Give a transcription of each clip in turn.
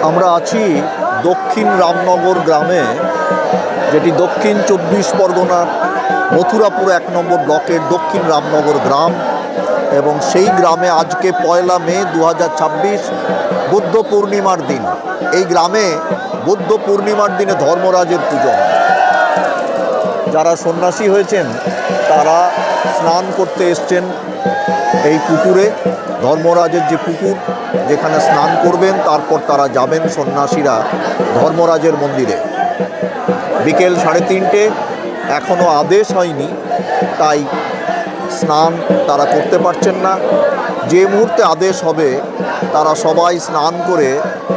আমরা আছি দক্ষিণ রামনগর গ্রামে, যেটি দক্ষিণ 24 পরগনার মথুরাপুর 1 নম্বর ব্লকের দক্ষিণ রামনগর গ্রাম। এবং সেই গ্রামে আজকে 1 মে 2026 বুদ্ধ পূর্ণিমার দিন। এই গ্রামে বুদ্ধ পূর্ণিমার দিনে ধর্মরাজের পুজো হয়। যারা সন্ন্যাসী হয়েছেন তারা স্নান করতে এসছেন এই পুকুরে, ধর্মরাজের যে পুকুর যেখানে স্নান করবেন, তারপর তারা যাবেন সন্ন্যাসীরা ধর্মরাজের মন্দিরে। বিকেল 3:30, এখনও আদেশ হয়নি, তাই স্নান তারা করতে পারছেন না। যে মুহূর্তে আদেশ হবে তারা সবাই স্নান করে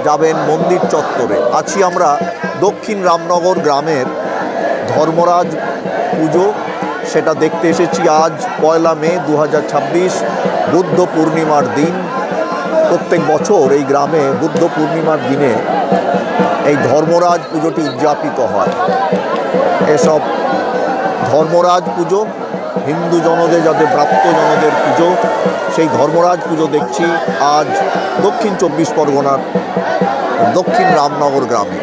যাবেন মন্দির চত্বরে। আছি আমরা দক্ষিণ রামনগর গ্রামের ধর্মরাজ পুজো, সেটা দেখতে এসেছি আজ 1 মে 2026 বুদ্ধ পূর্ণিমার দিন। প্রত্যেক বছর এই গ্রামে বুদ্ধ পূর্ণিমার দিনে এই ধর্মরাজ পুজোটি উদযাপিত হয়। এসব ধর্মরাজ পুজো হিন্দু জনদের, যাদের ব্রাত্য জনদের পুজো, সেই ধর্মরাজ পুজো দেখছি আজ দক্ষিণ 24 পরগনার দক্ষিণ রামনগর গ্রামে।